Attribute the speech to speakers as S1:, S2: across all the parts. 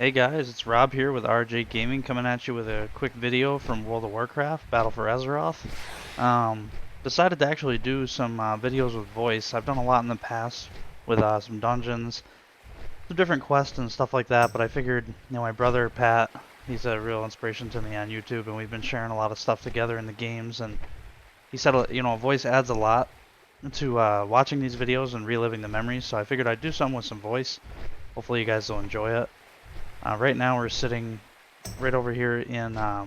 S1: Hey guys, it's Rob here with RJ Gaming coming at you with a quick video from World of Warcraft, Battle for Azeroth. Um, Decided to actually do some videos with voice. I've done a lot in the past with some dungeons, some different quests and stuff like that, but I figured, my brother Pat, he's a real inspiration to me on YouTube, and we've been sharing a lot of stuff together in the games, and he said, voice adds a lot to watching these videos and reliving the memories, so I figured I'd do something with some voice. Hopefully you guys will enjoy it. Right now we're sitting right over here in the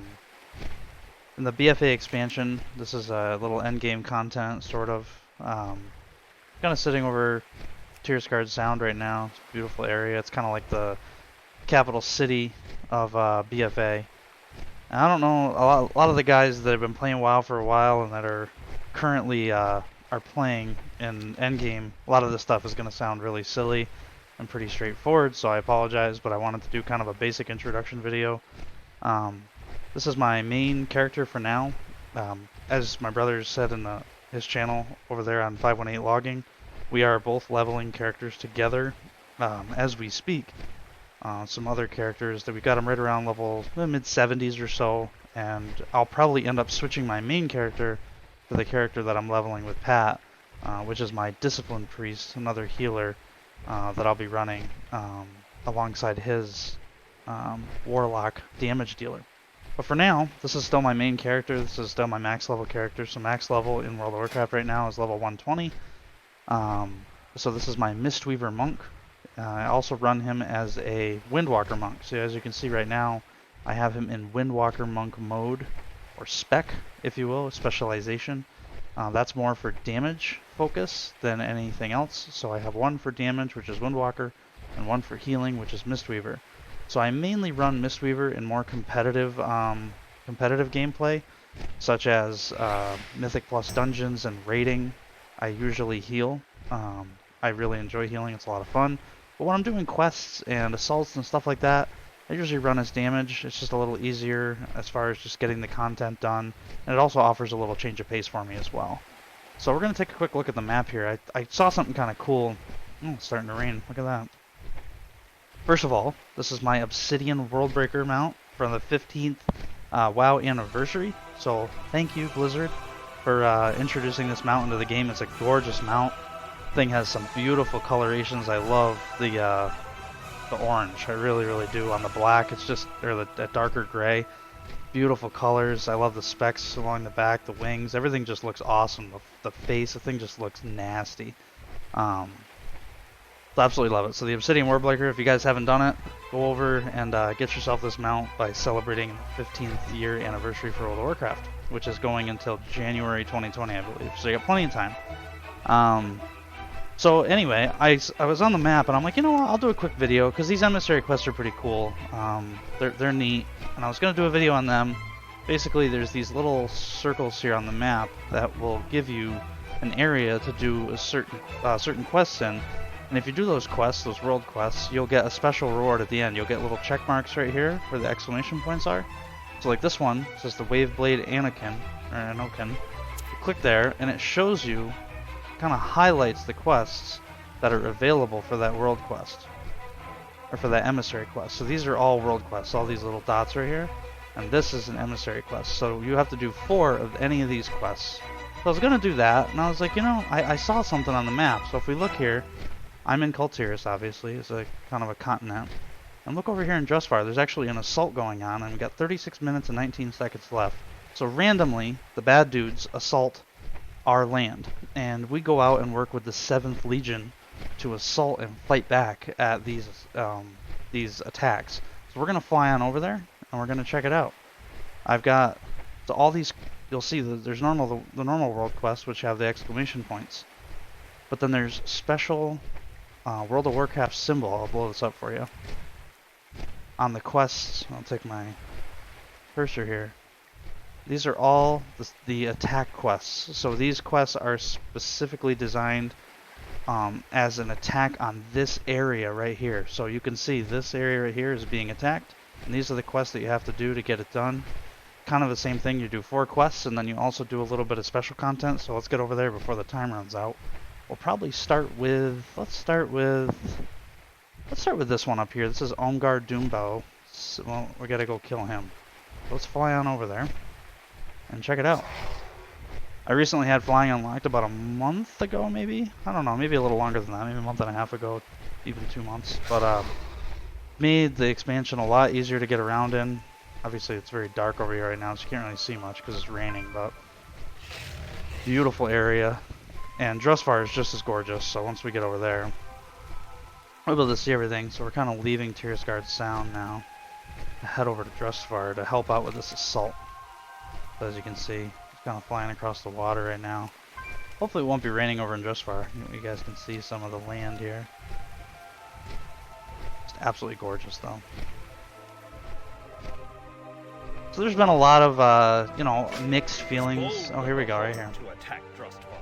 S1: BFA expansion. This is a little end game content, sort of. Kind of sitting over Tiersguard Sound right now. It's a beautiful area. It's kind of like the capital city of BFA. And I don't know, a lot of the guys that have been playing WoW for a while and that are currently are playing in endgame, a lot of this stuff is going to sound really silly and pretty straightforward, so I apologize, but I wanted to do kind of a basic introduction video. This is my main character for now. As my brother said in his channel over there on 518 Logging, we are both leveling characters together as we speak. Some other characters that we got them right around level mid 70s or so, and I'll probably end up switching my main character to the character that I'm leveling with Pat, which is my Discipline Priest, another healer that I'll be running alongside his Warlock damage dealer. But for now, this is still my main character. This is still my max level character. So max level in World of Warcraft right now is level 120. So this is my Mistweaver monk. I also run him as a Windwalker monk. So as you can see right now, I have him in Windwalker monk mode, or spec, if you will, specialization. That's more for damage focus than anything else. So I have one for damage, which is Windwalker, and one for healing, which is Mistweaver. So I mainly run Mistweaver in more competitive gameplay, such as Mythic Plus dungeons and raiding. I usually heal. I really enjoy healing, it's a lot of fun. But when I'm doing quests and assaults and stuff like that, I usually run as damage. It's just a little easier as far as just getting the content done, and it also offers a little change of pace for me as well. So we're going to take a quick look at the map here. I saw something kind of cool. Oh, it's starting to rain. Look at that. First of all, this is my Obsidian Worldbreaker mount from the 15th WoW anniversary. So thank you, Blizzard, for introducing this mount into the game. It's a gorgeous mount. Thing has some beautiful colorations. I love the orange. I really, really do. On the black, it's just, or the darker gray. Beautiful colors. I love the specs along the back, the wings. Everything just looks awesome. The face, the thing just looks nasty. Absolutely love it. So the Obsidian Worldbreaker, if you guys haven't done it, go over and get yourself this mount by celebrating the 15th year anniversary for World of Warcraft, which is going until January 2020, I believe. So you got plenty of time. So anyway, I was on the map and I'm like, you know what, I'll do a quick video because these emissary quests are pretty cool. They're neat, and I was going to do a video on them. Basically, there's these little circles here on the map that will give you an area to do a certain quests in. And if you do those quests, those world quests, you'll get a special reward at the end. You'll get little check marks right here where the exclamation points are. So like this one says the Waveblade Anakin, or Anokin. You click there and it shows you, kind of highlights the quests that are available for that world quest, or for that emissary quest. So these are all world quests, all these little dots right here, and this is an emissary quest. So you have to do 4 of any of these quests. So I was gonna do that, and I was like, I saw something on the map. So if we look here, I'm in Kultiris, obviously. It's a kind of a continent. And look over here in Drustvar, there's actually an assault going on, and we've got 36 minutes and 19 seconds left. So randomly, the bad dudes assault our land, and we go out and work with the 7th Legion to assault and fight back at these attacks. So we're gonna fly on over there, and we're gonna check it out. I've got so all these. You'll see that there's the normal world quests, which have the exclamation points, but then there's special World of Warcraft symbol. I'll blow this up for you. On the quests, I'll take my cursor here. These are all the attack quests. So these quests are specifically designed as an attack on this area right here. So you can see this area right here is being attacked, and these are the quests that you have to do to get it done. Kind of the same thing. You do 4 quests, and then you also do a little bit of special content. So let's get over there before the time runs out. We'll probably start with, let's Let's start with this one up here. This is Omgar Doombow. So, well, we gotta go kill him. Let's fly on over there and check it out. I recently had flying unlocked about a month ago, maybe? I don't know, maybe a little longer than that, maybe a month and a half ago, even 2 months. But made the expansion a lot easier to get around in. Obviously it's very dark over here right now, so you can't really see much because it's raining, but beautiful area. And Drustvar is just as gorgeous, so once we get over there, we're able to see everything. So we're kind of leaving Tyrskard Sound now to head over to Drustvar to help out with this assault. So as you can see, it's kind of flying across the water right now. Hopefully it won't be raining over in Drustvar. You guys can see some of the land here. It's absolutely gorgeous though. So there's been a lot of, you know, mixed feelings. Oh, here we go, right here.
S2: To attack Drustvar,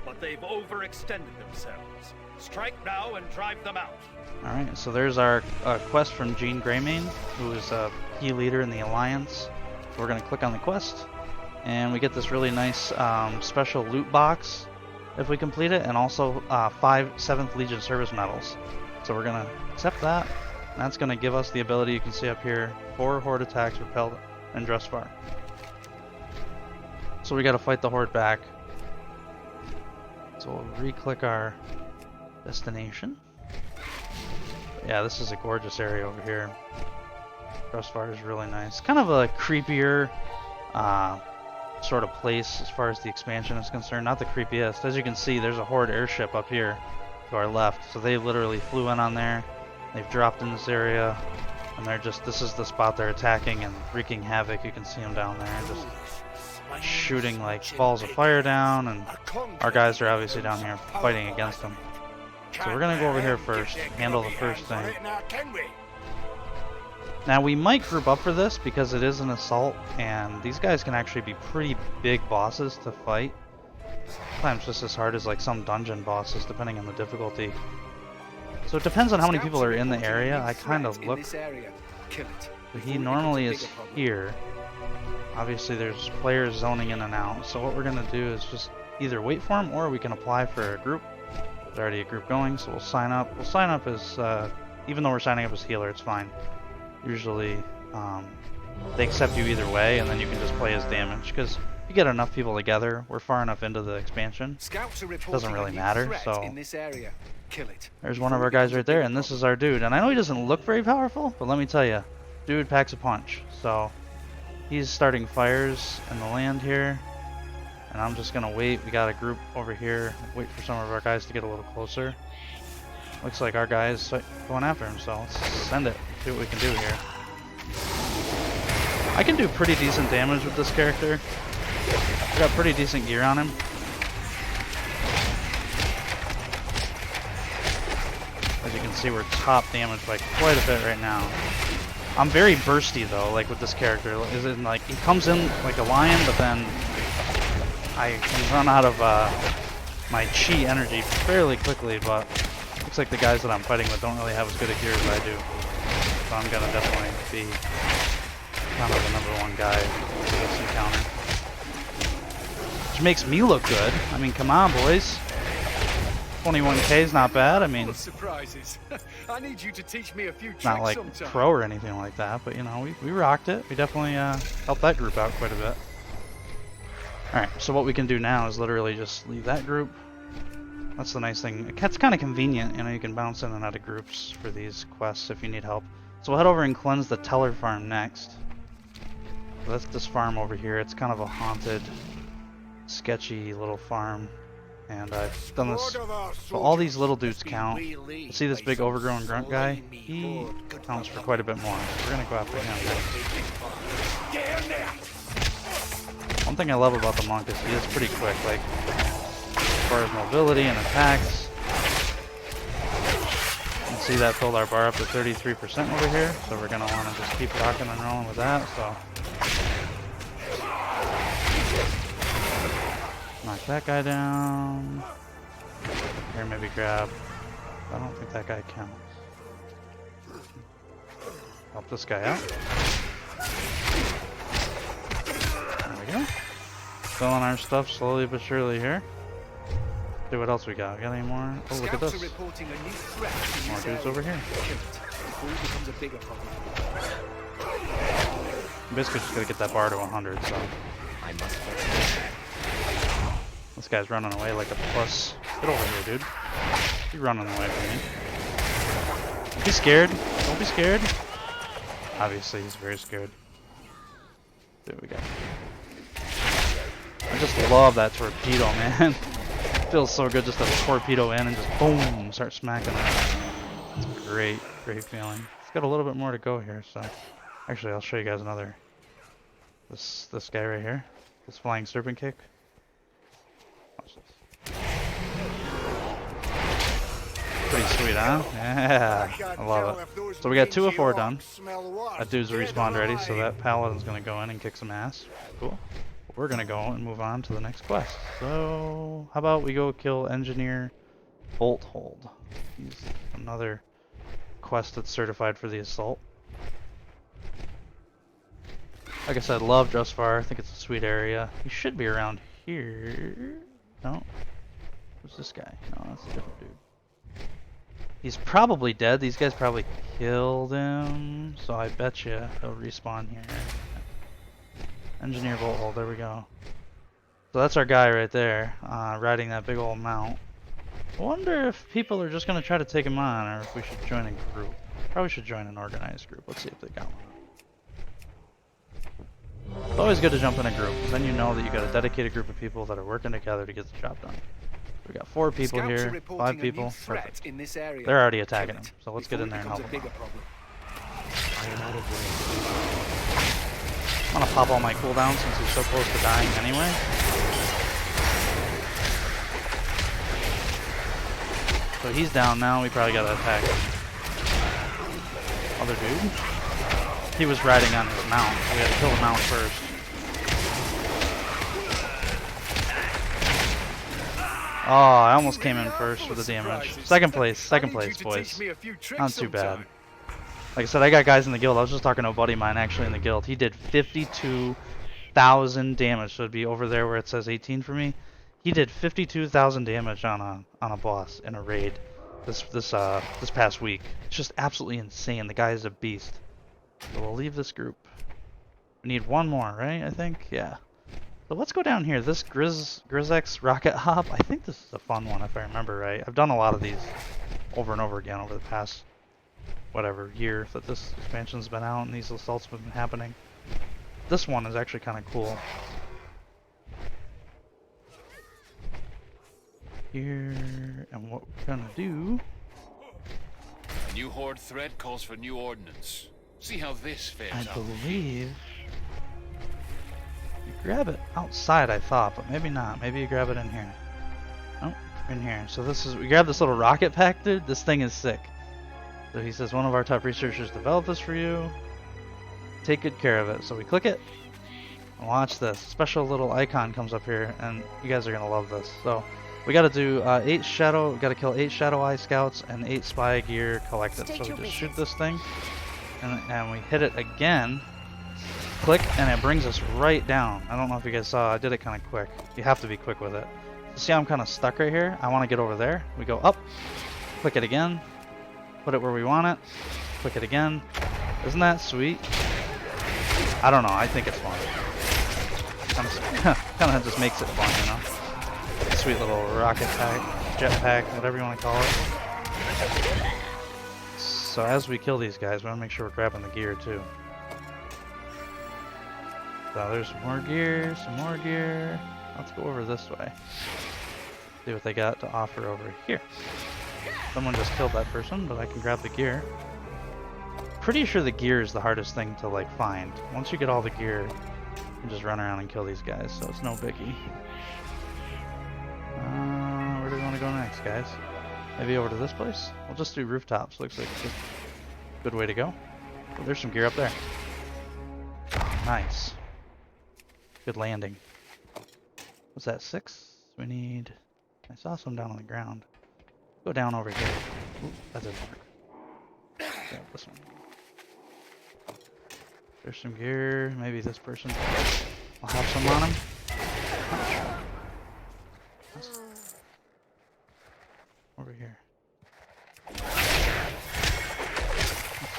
S2: but they've overextended themselves. Strike now and drive them out.
S1: All right, so there's our quest from Jean Greymane, who is a key leader in the Alliance. So we're going to click on the quest, and we get this really nice special loot box if we complete it, and also 5 7th Legion service medals. So we're going to accept that, and that's going to give us the ability, you can see up here, 4 horde attacks repelled in Drustvar. So we got to fight the horde back. So we'll re-click our destination. Yeah, this is a gorgeous area over here. Drustvar is really nice. Kind of a creepier sort of place as far as the expansion is concerned. Not the creepiest. As you can see, there's a horde airship up here to our left. So they literally flew in on there. They've dropped in this area. And they're just, this is the spot they're attacking and wreaking havoc. You can see them down there, just shooting like balls of fire down, and our guys are obviously down here fighting against them. So we're gonna go over here first, handle the first thing. Now we might group up for this because it is an assault, and these guys can actually be pretty big bosses to fight. Sometimes just as hard as like some dungeon bosses, depending on the difficulty. So it depends on how many people are in the area. I kind of look. But he normally is here. Obviously there's players zoning in and out. So what we're going to do is just either wait for him, or we can apply for a group. There's already a group going, so we'll sign up. We'll sign up as, even though we're signing up as healer, it's fine. Usually they accept you either way, and then you can just play as damage. Because if you get enough people together, we're far enough into the expansion, it doesn't really matter. So there's one of our guys right there, and this is our dude. And I know he doesn't look very powerful, but let me tell you, dude packs a punch. So he's starting fires in the land here, and I'm just gonna wait. We got a group over here. Wait for some of our guys to get a little closer. Looks like our guy is going after him, so let's send it. See what we can do here. I can do pretty decent damage with this character. I got pretty decent gear on him. As you can see, we're top damage by quite a bit right now. I'm very bursty though, like with this character. Is it like he comes in like a lion, but then I can run out of my chi energy fairly quickly. But looks like the guys that I'm fighting with don't really have as good a gear as I do. So I'm gonna definitely be kind of the #1 guy for this encounter, which makes me look good. I mean, come on, boys. 21k is not bad. I mean,
S2: surprises. I need you to teach me a few tricks
S1: not like
S2: sometime.
S1: pro or anything like that, but you know, we rocked it. We definitely helped that group out quite a bit. Alright, so what we can do now is literally just leave that group. That's the nice thing. It's kind of convenient, you know, you can bounce in and out of groups for these quests if you need help. So we'll head over and cleanse the Teller farm next. So that's this farm over here. It's kind of a haunted, sketchy little farm. And I've done this, so all these little dudes count. You see this big overgrown grunt guy? He counts for quite a bit more. So we're gonna go after him next. One thing I love about the monk is he is pretty quick, like as far as mobility and attacks. You can see that filled our bar up to 33% over here, so we're gonna want to just keep rocking and rolling with that. So knock that guy down. Here, maybe grab. I don't think that guy counts. Help this guy out. There we go. Filling our stuff slowly but surely here. See what else we got. We got any more? Oh, look at
S3: Scouts
S1: this.
S3: are reporting a new threat in
S1: More
S3: this
S1: dudes
S3: area.
S1: over here.
S3: Kill it before it becomes a bigger problem.
S1: I'm basically just gotta get that bar to 100, so.
S3: I must focus.
S1: This guy's running away like a puss. Get over here, dude. You're running away from me. Don't be scared. Don't be scared. Obviously, he's very scared. There we go. I just love that torpedo, man. Feels so good just to torpedo in and just boom, start smacking it. It's a great, great feeling. It's got a little bit more to go here, so actually I'll show you guys another. This guy right here, this flying serpent kick. Watch this. Pretty sweet, huh? Yeah, I love it. So we got 2 of 4 done. That dude's respawned already, so that paladin's gonna go in and kick some ass. Cool. We're gonna go and move on to the next quest. So how about we go kill Engineer Bolthold? He's another quest that's certified for the assault. Like I said, love Drustvar. I think it's a sweet area. He should be around here. No. Who's this guy? No, that's a different dude. He's probably dead. These guys probably killed him. So I bet you he'll respawn here. Engineer Bolthold, there we go. So that's our guy right there, riding that big old mount. I wonder if people are just going to try to take him on, or if we should join a group. Probably should join an organized group. Let's see if they got one. It's always good to jump in a group, because then you know that you got a dedicated group of people that are working together to get the job done. We got 4 people
S3: Scouts are
S1: here,
S3: reporting
S1: 5
S3: a new
S1: people.
S3: threat
S1: Perfect.
S3: in this area.
S1: They're already attacking
S3: Kill
S1: him,
S3: it
S1: so let's get in there and
S3: before
S1: help
S3: it
S1: them
S3: becomes a
S1: out.
S3: bigger problem. I am out of range.
S1: I'm gonna pop all my cooldowns since he's so close to dying anyway. So he's down now, we probably gotta attack other dude. He was riding on his mount, so we had to kill the mount first. Oh, I almost came in first for the damage. Second place, boys. Not too bad. Like I said, I got guys in the guild. I was just talking to a buddy of mine actually in the guild. He did 52,000 damage, so it'd be over there where it says 18 for me. He did 52,000 damage on a boss in a raid this past week. It's just absolutely insane. The guy is a beast. So we'll leave this group. We need one more, right? I think, yeah. So let's go down here. This Grizex Rocket Hop. I think this is a fun one if I remember right. I've done a lot of these over and over again over the past whatever year that this expansion's been out and these assaults have been happening. This one is actually kind of cool. Here, and what we're gonna do.
S4: A new horde threat calls for new ordnance. See how this fares
S1: I
S4: out.
S1: believe you grab it outside, I thought, but maybe not. Maybe you grab it in here. Nope, in here. So this is, we grab this little rocket pack, dude. This thing is sick. So he says, one of our top researchers developed this for you. Take good care of it. So we click it, and watch this. Special little icon comes up here, and you guys are gonna love this. So we gotta do 8 shadow, we gotta kill 8 shadow eye scouts and 8 spy gear collected. So we just shoot this thing, and we hit it again. Click, and it brings us right down. I don't know if you guys saw, I did it kind of quick. You have to be quick with it. See how I'm kind of stuck right here? I want to get over there. We go up, click it again, put it where we want it, click it again. Isn't that sweet? I don't know, I think it's fun. Kind of just makes it fun, you know? Sweet little rocket pack, jet pack, whatever you want to call it. So as we kill these guys, we want to make sure we're grabbing the gear too. So there's some more gear, some more gear. Let's go over this way. See what they got to offer over here. Someone just killed that person, but I can grab the gear. Pretty sure the gear is the hardest thing to like find. Once you get all the gear, you can just run around and kill these guys, so it's no biggie. Where do we want to go next, guys? Maybe over to this place? We'll just do rooftops. Looks like a good way to go. Oh, there's some gear up there. Nice. Good landing. What's that, 6? We need... I saw some down on the ground. Go down over here. Ooh, that didn't work. Grab this one. There's some gear. Maybe this person will have some on him.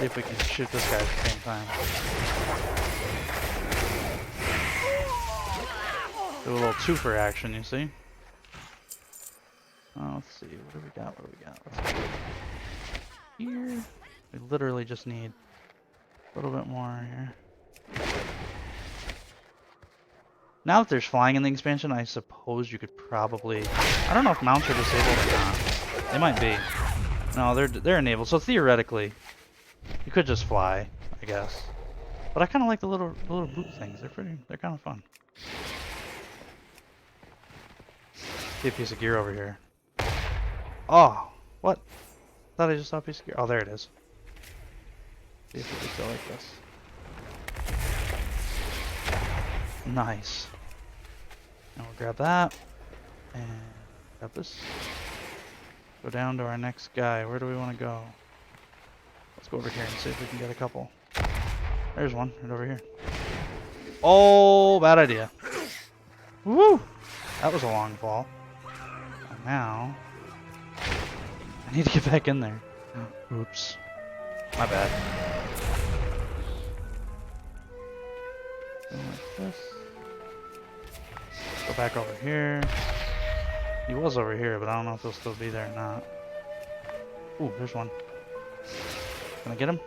S1: See if we can shoot this guy at the same time. Do a little twofer action, you see? Oh, let's see. What do we got? What do we got? Let's go here. We literally just need a little bit more here. Now that there's flying in the expansion, I suppose you could probably... I don't know if mounts are disabled or not. They might be. No, they're enabled. So theoretically, you could just fly, I guess. But I kind of like the little boot things. They're kind of fun. See a piece of gear over here. Oh, what? Thought I just saw a piece of gear. Oh, there it is. See if we can go like this. Nice. And we'll grab that. And grab this. Go down to our next guy. Where do we want to go? Let's go over here and see if we can get a couple. There's one right over here. Oh, bad idea. Woo! That was a long fall. And now, I need to get back in there. Oops. My bad. Go like this. Go back over here. He was over here, but I don't know if he'll still be there or not. Ooh, there's one. Can I get him?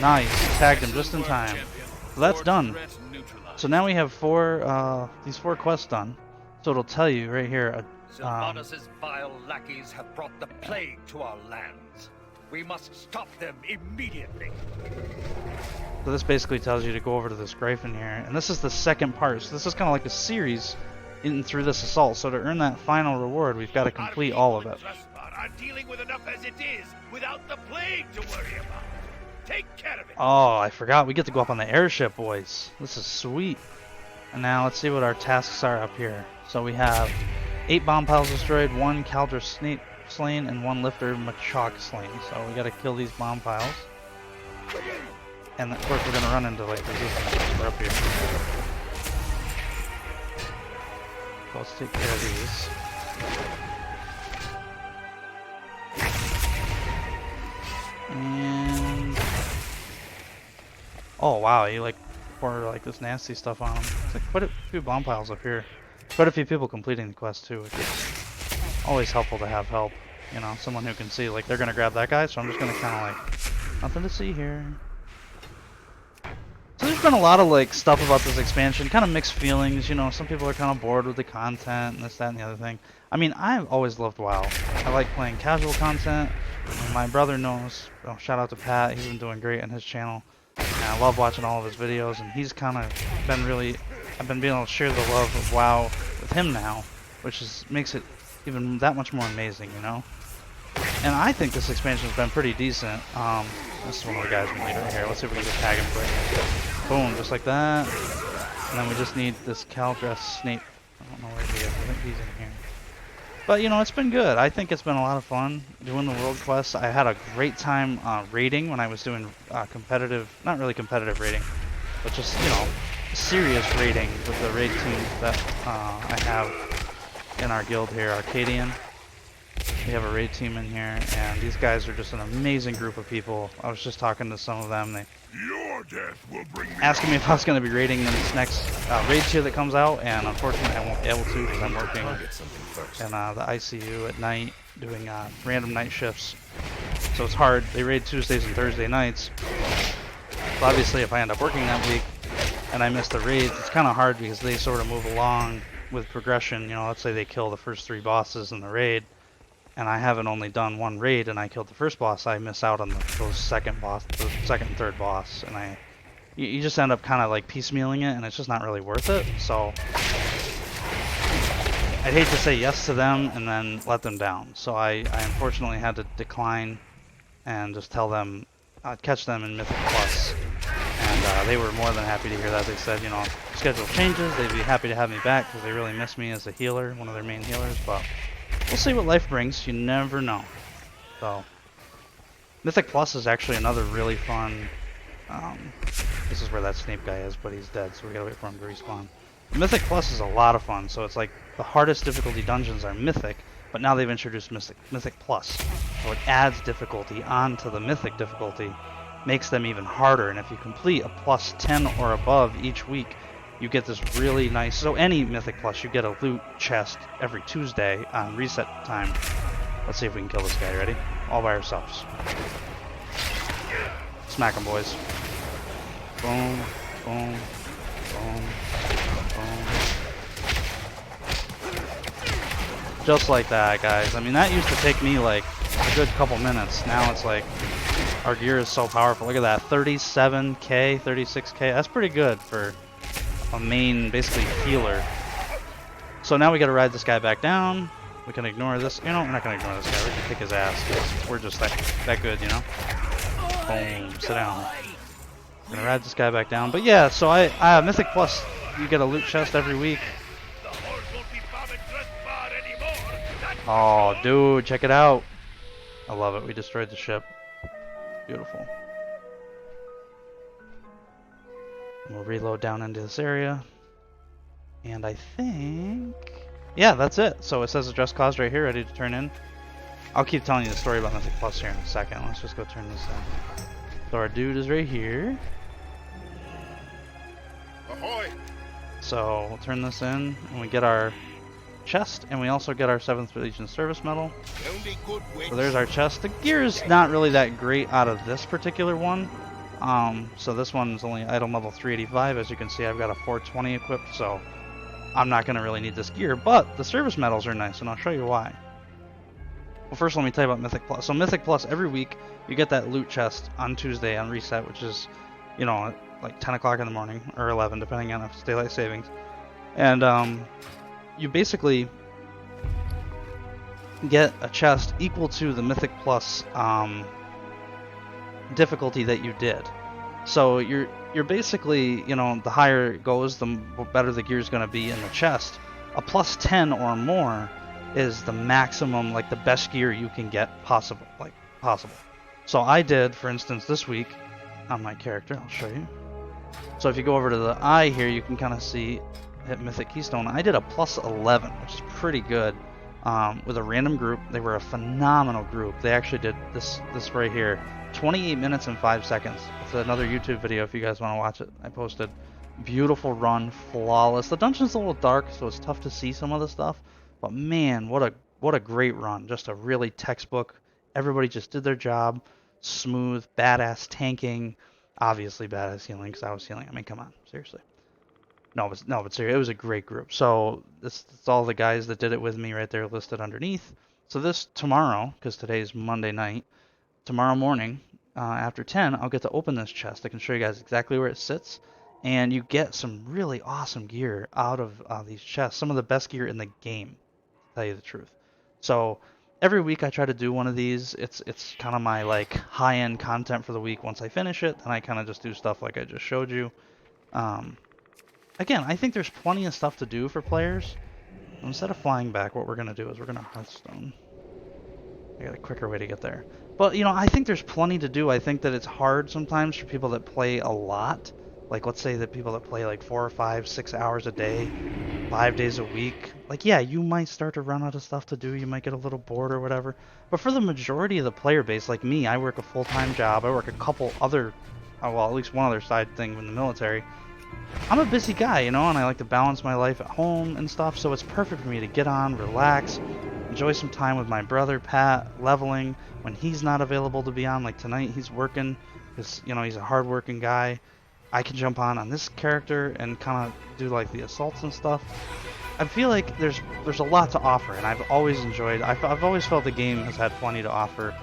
S1: Nice. Tagged him just in time. So that's done. So now we have these four quests done. So it'll tell you right here.
S2: Sylvanas' vile lackeys have brought the plague to our lands. We must stop them immediately.
S1: So this basically tells you to go over to this Gryphon here. And this is the second part. So this is kind of like a series in through this assault. So to earn that final reward, we've got to complete all of it.
S2: Are dealing with enough as it is, without the plague to worry about. Take care of it.
S1: Oh, I forgot. We get to go up on the airship, boys. This is sweet. And now let's see what our tasks are up here. So we have 8 bomb piles destroyed, 1 Caldra Snape slain, and 1 Lifter Machok slain. So we got to kill these bomb piles. And of course we're going to run into like resistance. We're up here. So let's take care of these. And oh wow, you like pour like this nasty stuff on them. It's like quite a few bomb piles up here. Quite a few people completing the quest too, which is always helpful to have help. You know, someone who can see like they're gonna grab that guy, so I'm just gonna kinda like nothing to see here. So there's been a lot of like stuff about this expansion, kind of mixed feelings, you know, some people are kind of bored with the content and this, that, and the other thing. I mean, I've always loved WoW. I like playing casual content. And my brother knows, oh, shout out to Pat, he's been doing great on his channel. And I love watching all of his videos, and he's kind of been really, I've been being able to share the love of WoW with him now, which makes it even that much more amazing, you know? And I think this expansion has been pretty decent. This is one of the guys we need right here. Let's see if we can just tag him quick. Boom, just like that. And then we just need this Caldra Snape. I don't know where he is. I think he's in here. But, you know, it's been good. I think it's been a lot of fun doing the world quests. I had a great time raiding when I was doing competitive, not really competitive raiding, but just, you know, serious raiding with the raid teams that I have in our guild here, Arcadian. We have a raid team in here, and these guys are just an amazing group of people. I was just talking to some of them. They asking me if I was going to be raiding in this next raid tier that comes out, and unfortunately I won't be able to because I'm working in the ICU at night doing random night shifts. So it's hard. They raid Tuesdays and Thursday nights. So obviously if I end up working that week and I miss the raids, it's kind of hard because they sort of move along with progression. You know, let's say they kill the first 3 bosses in the raid, and I haven't only done 1 raid and I killed the first boss, I miss out on the second and third boss, and you just end up kind of like piecemealing it, and it's just not really worth it. So I'd hate to say yes to them and then let them down. So I unfortunately had to decline and just tell them I'd catch them in Mythic Plus. And they were more than happy to hear that. They said, you know, if schedule changes, they'd be happy to have me back because they really miss me as a healer, one of their main healers. But we'll see what life brings. You never know. So Mythic Plus is actually another really fun. This is where that Snape guy is, but he's dead, so we gotta wait for him to respawn. Mythic Plus is a lot of fun. So it's like the hardest difficulty dungeons are Mythic, but now they've introduced Mythic Plus. So it adds difficulty onto the Mythic difficulty, makes them even harder, and if you complete a plus 10 or above each week, you get this really nice, so any Mythic Plus, you get a loot chest every Tuesday on reset time. Let's see if we can kill this guy, ready? All by ourselves. Smack him, boys. Boom, boom, boom, boom. Just like that, guys. I mean, that used to take me like a good couple minutes. Now it's like, our gear is so powerful. Look at that, 37k, 36k. That's pretty good for a main, basically, healer. So now we gotta ride this guy back down. We can ignore this. You know, we're not gonna ignore this guy. We can kick his ass because we're just that good, you know? Boom, sit down. We're gonna ride this guy back down. But yeah, so I Mythic Plus, you get a loot chest every week. Oh, dude, check it out. I love it. We destroyed the ship. Beautiful. We'll reload down into this area. And I think... yeah, that's it. So it says address caused right here, ready to turn in. I'll keep telling you the story about Mythic Plus here in a second. Let's just go turn this in. So our dude is right here.
S2: Ahoy!
S1: So we'll turn this in, and we get our chest, and we also get our 7th Legion Service Medal. So there's our chest. The gear is not really that great out of this particular one. So this one's only item level 385. As you can see, I've got a 420 equipped, so I'm not going to really need this gear. But the service medals are nice, and I'll show you why. Well, first let me tell you about Mythic Plus. So Mythic Plus, every week, you get that loot chest on Tuesday on reset, which is, you know, like 10 o'clock in the morning, or 11, depending on if it's daylight savings. And you basically get a chest equal to the Mythic Plus difficulty that you did. So you're basically, you know, the higher it goes, the better the gear is going to be in the chest. A plus 10 or more is the maximum, like the best gear you can get possible. So I did, for instance, this week on my character, I'll show you. So if you go over to the eye here, you can kind of see hit Mythic Keystone. I did a plus 11, which is pretty good. With a random group. They were a phenomenal group. They actually did this right here, 28 minutes and 5 seconds. It's another YouTube video if you guys want to watch it. I posted. Beautiful run, flawless. The dungeon's a little dark, so it's tough to see some of the stuff. But man, what a great run. Just a really textbook. Everybody just did their job. Smooth, badass tanking. Obviously badass healing, because I was healing. I mean, come on, seriously. No, but seriously, it was a great group. So it's all the guys that did it with me right there listed underneath. So this tomorrow, because today's Monday night, tomorrow morning after 10, I'll get to open this chest. I can show you guys exactly where it sits. And you get some really awesome gear out of these chests. Some of the best gear in the game, to tell you the truth. So every week I try to do one of these. It's kind of my like high-end content for the week. Once I finish it, then I kind of just do stuff like I just showed you. Again, I think there's plenty of stuff to do for players. Instead of flying back, what we're going to do is we're going to Hearthstone. I got a quicker way to get there. But, you know, I think there's plenty to do. I think that it's hard sometimes for people that play a lot. Like, let's say that people that play like 4 or 5, 6 hours a day, 5 days a week. Like, yeah, you might start to run out of stuff to do. You might get a little bored or whatever. But for the majority of the player base, like me, I work a full-time job. I work a couple other, well, at least one other side thing in the military. I'm a busy guy, you know, and I like to balance my life at home and stuff, so it's perfect for me to get on, relax, enjoy some time with my brother, Pat, leveling, when he's not available to be on. Like tonight, he's working, because, you know, he's a hard-working guy. I can jump on this character and kind of do, like, the assaults and stuff. I feel like there's a lot to offer, and I've always enjoyed, I've always felt the game has had plenty to offer.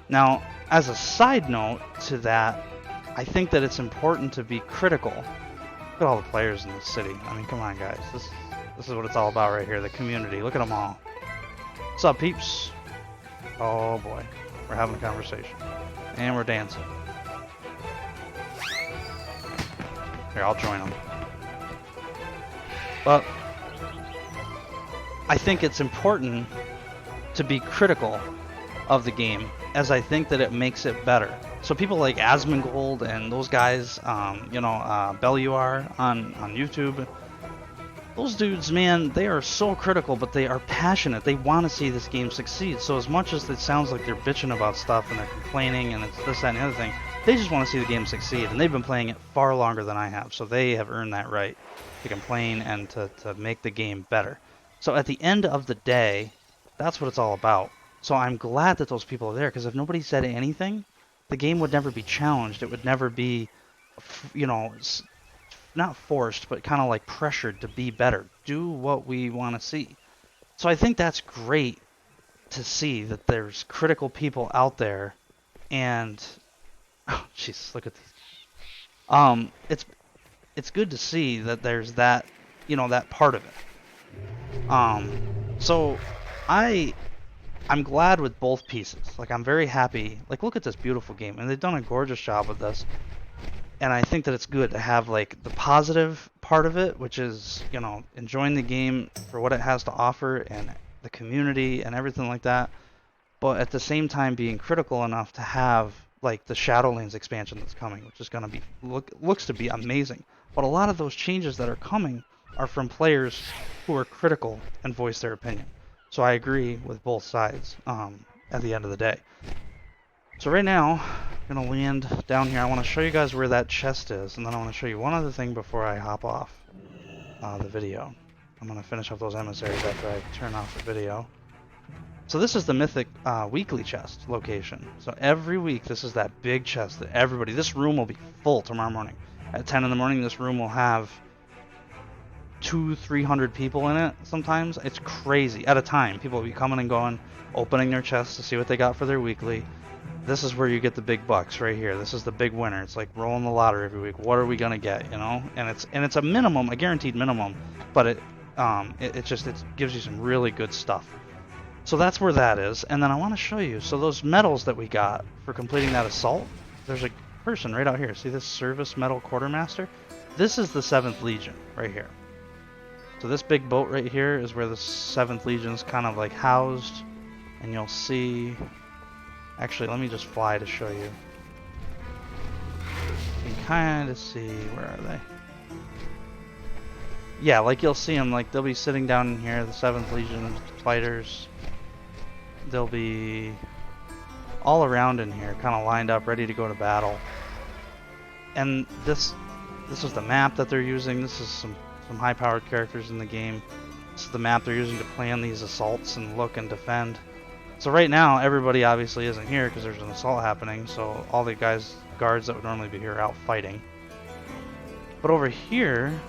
S1: Now, as a side note to that, I think that it's important to be critical. Look at all the players in this city. I mean, come on, guys. This is what it's all about right here, the community. Look at them all. What's up, peeps? Oh, boy. We're having a conversation. And we're dancing. Here, I'll join them. But I think it's important to be critical of the game, as I think that it makes it better. So people like Asmongold and those guys, you know, Belluar on YouTube, those dudes, man, they are so critical, but they are passionate. They want to see this game succeed. So as much as it sounds like they're bitching about stuff and they're complaining and it's this, that, and the other thing, they just want to see the game succeed. And they've been playing it far longer than I have, so they have earned that right to complain and to make the game better. So at the end of the day, that's what it's all about. So I'm glad that those people are there, because if nobody said anything, the game would never be challenged. It would never be, you know, not forced, but kind of like pressured to be better. Do what we want to see. So I think that's great to see that there's critical people out there, and oh jeez, look at these. It's good to see that there's that, you know, that part of it. So I'm glad with both pieces. Like, I'm very happy. Like, look at this beautiful game, and they've done a gorgeous job with this. And I think that it's good to have, like, the positive part of it, which is, you know, enjoying the game for what it has to offer and the community and everything like that. But at the same time being critical enough to have, like, the Shadowlands expansion that's coming, which is going to be, looks to be amazing. But a lot of those changes that are coming are from players who are critical and voice their opinion. So I agree with both sides at the end of the day. So right now, I'm going to land down here. I want to show you guys where that chest is, and then I want to show you one other thing before I hop off the video. I'm going to finish up those emissaries after I turn off the video. So this is the Mythic weekly chest location. So every week, this is that big chest that everybody... This room will be full tomorrow morning. At 10 in the morning, this room will have 200-300 people in it sometimes. It's crazy. At a time, people will be coming and going, opening their chests to see what they got for their weekly. This is where you get the big bucks right here. This is the big winner. It's like rolling the lottery every week. What are we gonna get, you know? And it's a minimum, a guaranteed minimum, but it gives you some really good stuff. So that's where that is. And then I want to show you. So those medals that we got for completing that assault, there's a person right out here. See this service medal quartermaster? This is the 7th Legion right here. So this big boat right here is where the 7th Legion's kind of like housed, and you'll see... Actually, let me just fly to show you. You can kind of see, where are they? Yeah, like you'll see them, like they'll be sitting down in here, the 7th Legion fighters. They'll be all around in here, kind of lined up, ready to go to battle. And this is the map that they're using. This is some high-powered characters in the game. This is the map they're using to plan these assaults and look and defend. So right now, everybody obviously isn't here because there's an assault happening, so all the guards that would normally be here are out fighting. But over here,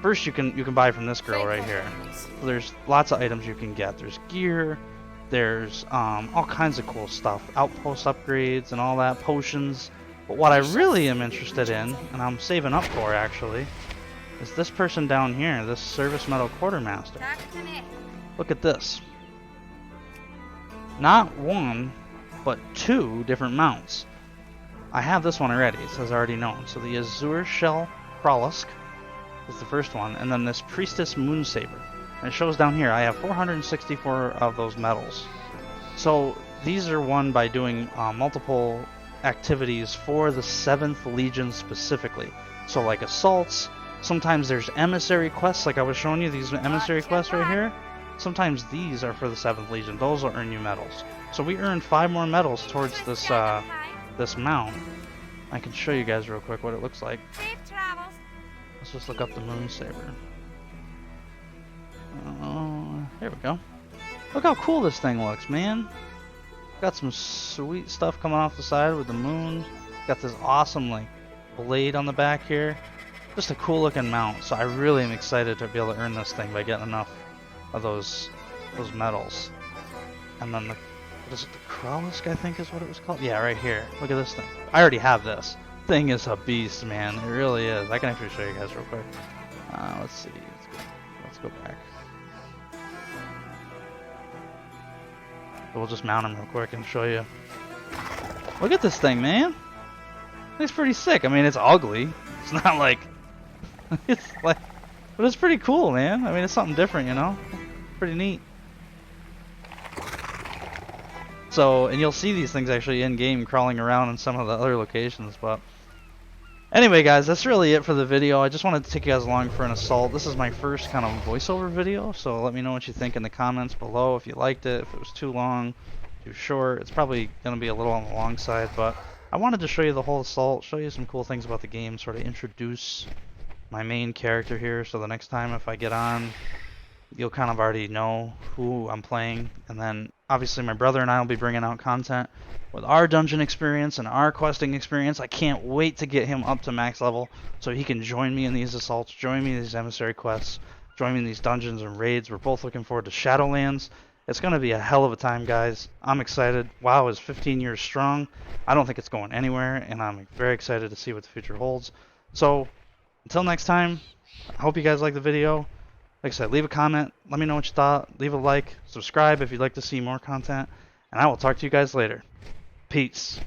S1: first you can buy from this girl right here. So there's lots of items you can get. There's gear, there's all kinds of cool stuff, outpost upgrades and all that, potions. But what I really am interested in, and I'm saving up for actually, is this person down here, this service medal quartermaster. Look at this. Not one, but 2 different mounts. I have this one already. It says already known. So the Azure Shell Kralisk is the first one, and then this Priestess Moonsaber. And it shows down here I have 464 of those medals. So these are won by doing multiple activities for the 7th Legion specifically. So like assaults. Sometimes there's emissary quests, like I was showing you these emissary quests right here. Sometimes these are for the 7th Legion. Those will earn you medals. So we earned 5 more medals towards this this mount. I can show you guys real quick what it looks like.
S5: Safe travels.
S1: Let's just look up the Moonsaber. There we go. Look how cool this thing looks, man. Got some sweet stuff coming off the side with the moon. Got this awesome like blade on the back here. Just a cool looking mount. So I really am excited to be able to earn this thing by getting enough of those medals. And then what is it, the Kralisk, I think is what it was called? Yeah, right here. Look at this thing. I already have this. Thing is a beast, man. It really is. I can actually show you guys real quick. Let's see. Let's go back. We'll just mount him real quick and show you. Look at this thing, man. It's pretty sick. I mean, it's ugly. It's not like... it's like... But it's pretty cool, man. I mean, it's something different, you know? Pretty neat. So, and you'll see these things actually in-game crawling around in some of the other locations, but Anyway, guys, that's really it for the video. I just wanted to take you guys along for an assault. This is my first kind of voiceover video, so let me know what you think in the comments below. If you liked it, if it was too long, too short. It's probably going to be a little on the long side, but I wanted to show you the whole assault, show you some cool things about the game, sort of introduce my main character here, so the next time if I get on, you'll kind of already know who I'm playing. And then obviously my brother and I will be bringing out content with our dungeon experience and our questing experience. I can't wait to get him up to max level so he can join me in these assaults, join me in these emissary quests, join me in these dungeons and raids. We're both looking forward to Shadowlands. It's going to be a hell of a time, guys. I'm excited. WoW is 15 years strong. I don't think it's going anywhere, and I'm very excited to see what the future holds. So until next time, I hope you guys like the video. Like I said, leave a comment, let me know what you thought, leave a like, subscribe if you'd like to see more content, and I will talk to you guys later. Peace.